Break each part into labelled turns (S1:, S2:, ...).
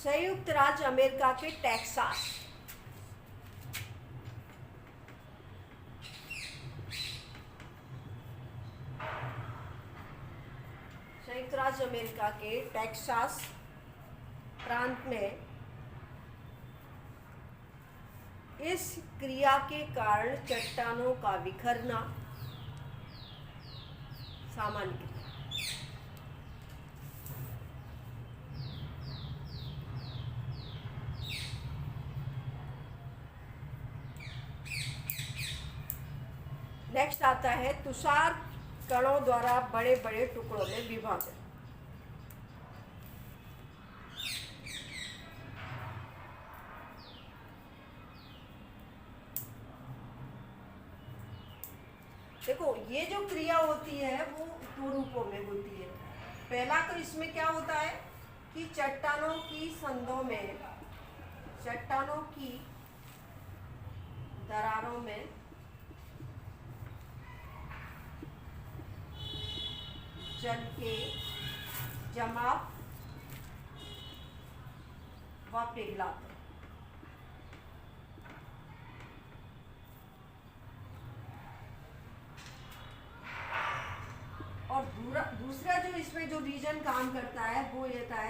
S1: संयुक्त राज्य अमेरिका के टेक्सास संयुक्त राज्य अमेरिका के टेक्सास प्रांत में इस क्रिया के कारण चट्टानों का बिखरना सामान्य क्रिया। नेक्स्ट आता है तुषार कणों द्वारा बड़े बड़े टुकड़ों में विभाजन। देखो, ये जो क्रिया होती है वो दो रूपों में होती है। पहला तो इसमें क्या होता है कि चट्टानों की संदों में, चट्टानों की दरारों में जल के जमाव व पिघलाव। और दूसरा जो इसमें जो रीजन काम करता है वो ये है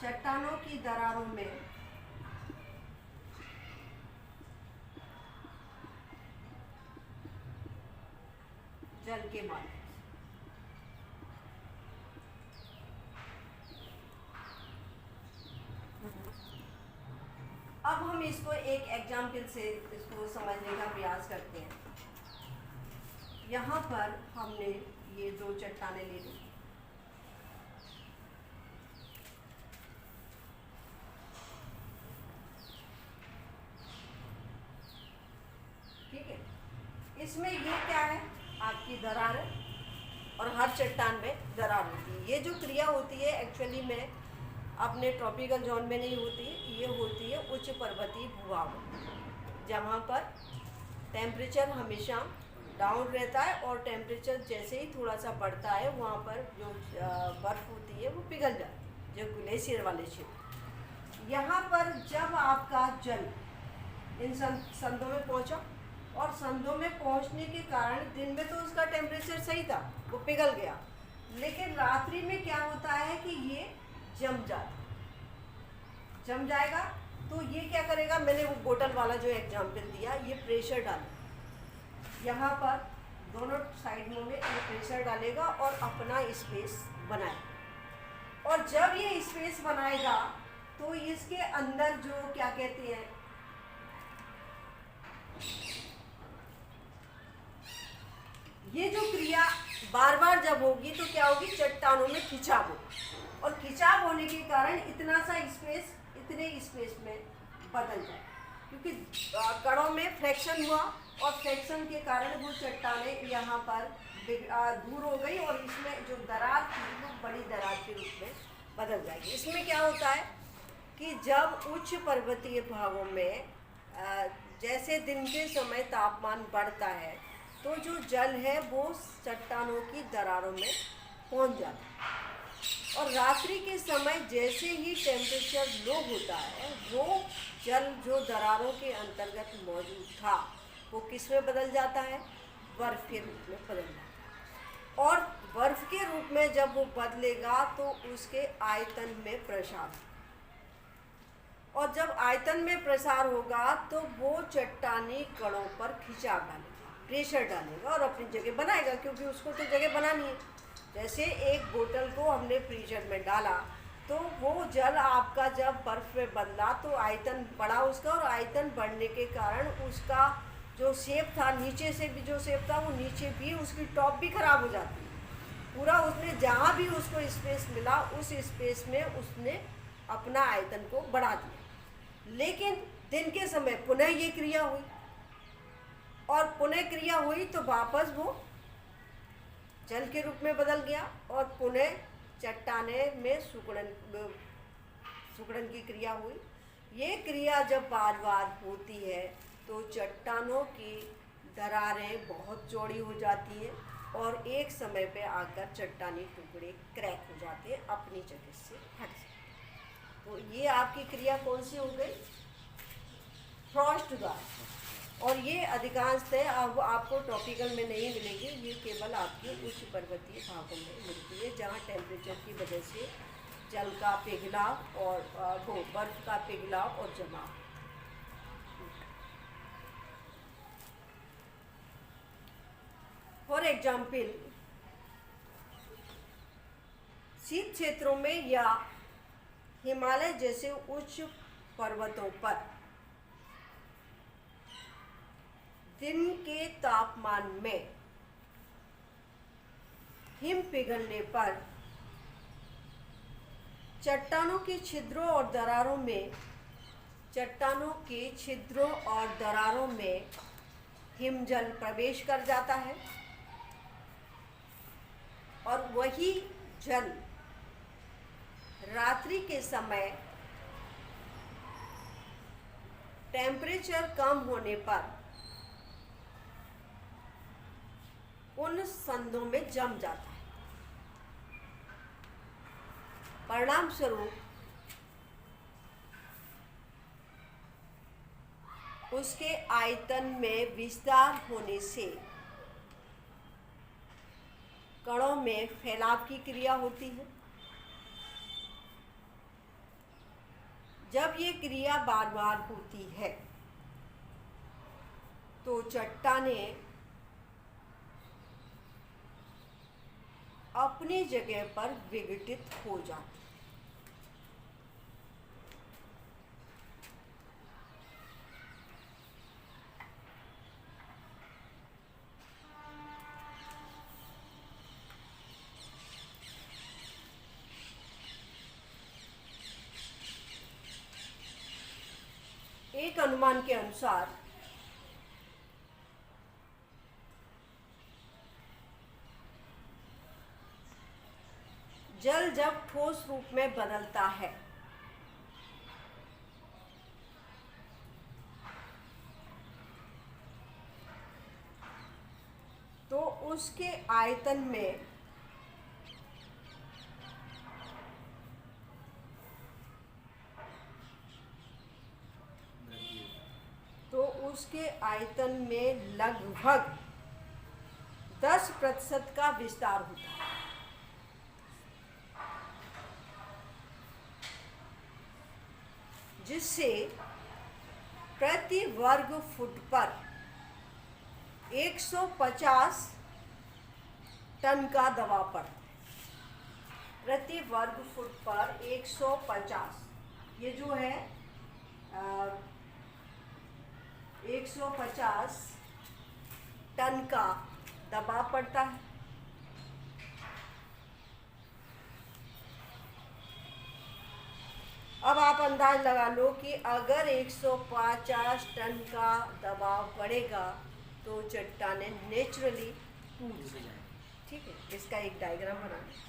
S1: चट्टानों की दरारों में जल के माध्यम। अब हम इसको एक एग्जाम्पल से इसको समझने का प्रयास करते हैं। यहाँ पर हमने ये दो चट्टानें ले ली, ठीक है। इसमें ये क्या है, आपकी दरार है और हर चट्टान में दरार होती है। ये जो क्रिया होती है एक्चुअली में अपने ट्रॉपिकल जोन में नहीं होती है, ये होती है उच्च पर्वतीय भूभाग, जहाँ पर टेम्परेचर हमेशा डाउन रहता है और टेम्परेचर जैसे ही थोड़ा सा बढ़ता है वहाँ पर जो बर्फ़ होती है वो पिघल जाती है, जो ग्लेशियर वाले क्षेत्र। यहाँ पर जब आपका जल इन संदों में पहुँचा और संदों में पहुँचने के कारण दिन में तो उसका टेम्परेचर सही था, वो पिघल गया, लेकिन रात्रि में क्या होता है कि ये जम जाएगा। तो ये क्या करेगा, मैंने वो बोतल वाला जो एग्जाम्पल दिया, ये प्रेशर डालेगा यहाँ पर दोनों साइडों में, ये प्रेशर डालेगा और अपना स्पेस बनाएगा। और जब ये स्पेस बनाएगा तो इसके अंदर जो क्या कहते हैं, ये जो क्रिया बार बार जब होगी तो क्या होगी, चट्टानों में खिंचाव होगा और खिंचाव होने के कारण इतना सा स्पेस इतने स्पेस में बदल जाए, क्योंकि कणों में फ्रैक्शन हुआ और फ्रैक्शन के कारण वो चट्टानें यहाँ पर दूर हो गई और इसमें जो दरार थी वो बड़ी दरार के रूप में बदल जाएगी। इसमें क्या होता है कि जब उच्च पर्वतीय भागों में जैसे दिन के समय तापमान बढ़ता है तो जो जल है वो चट्टानों की दरारों में पहुँच जाता है और रात्रि के समय जैसे ही टेम्परेचर लो होता है वो जल जो दरारों के अंतर्गत मौजूद था वो किस में बदल जाता है, बर्फ़ के रूप में बदल जाता है। और बर्फ़ के रूप में जब वो बदलेगा तो उसके आयतन में प्रसार, और जब आयतन में प्रसार होगा तो वो चट्टानी कणों पर खिंचाव डालेगा, प्रेशर डालेगा और अपनी जगह बनाएगा, क्योंकि उसको तो जगह बनानी है। जैसे एक बोतल को हमने फ्रीजर में डाला तो वो जल आपका जब बर्फ़ में बदला तो आयतन बढ़ा उसका, और आयतन बढ़ने के कारण उसका जो शेप था, नीचे से भी जो शेप था वो नीचे भी उसकी टॉप भी ख़राब हो जाती है पूरा। उसने जहाँ भी उसको स्पेस मिला उस स्पेस में उसने अपना आयतन को बढ़ा दिया। लेकिन दिन के समय पुनः ये क्रिया हुई और पुनः क्रिया हुई तो वापस वो जल के रूप में बदल गया और पुनः चट्टाने में सुगड़न की क्रिया हुई। ये क्रिया जब बार बार होती है तो चट्टानों की दरारें बहुत चौड़ी हो जाती हैं और एक समय पे आकर चट्टानी टुकड़े क्रैक हो जाते हैं, अपनी जगह से हट जाते हैं। तो ये आपकी क्रिया कौन सी हो गई? फ्रॉस्ट द्वारा। और ये अधिकांशतः अब आपको टॉपिकल में नहीं मिलेगी, ये केवल आपके उच्च पर्वतीय भागों में मिलती है, जहाँ टेम्परेचर की वजह से जल का पिघलाव और वो बर्फ का पिघलाव और जमाव। फॉर एग्जाम्पल, शीत क्षेत्रों में या हिमालय जैसे उच्च पर्वतों पर दिन के तापमान में हिम पिघलने पर चट्टानों के छिद्रों और दरारों में हिमजल प्रवेश कर जाता है और वही जल रात्रि के समय टेम्परेचर कम होने पर उन संदों में जम जाता है। परिणाम स्वरूप उसके आयतन में विस्तार होने से कणों में फैलाव की क्रिया होती है। जब ये क्रिया बार बार होती है तो चट्टानें अपनी जगह पर विघटित हो जाती। एक अनुमान के अनुसार जल जब ठोस रूप में बदलता है तो उसके आयतन में लगभग 10% का विस्तार होता है। जिससे प्रति वर्ग फुट पर 150 टन का दबाव पड़ता है। प्रति वर्ग फुट पर 150, ये जो है 150 टन का दबाव पड़ता है। अब आप अंदाज लगा लो कि अगर 150 टन का दबाव बढ़ेगा तो चट्टानें नेचुरली टूट जाएंगी। ठीक है, इसका एक डायग्राम बनाना।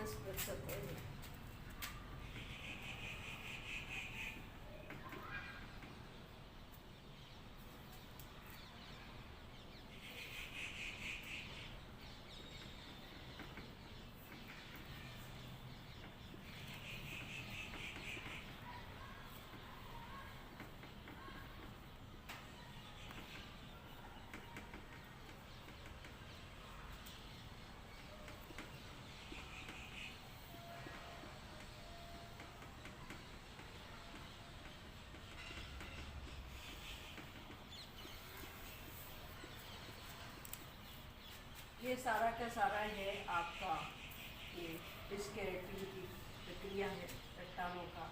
S1: माइनस प्रतिशत है ये। ये सारा का सारा है आपका ये डिस्कैरेटिंग की प्रक्रिया है चट्टानों का।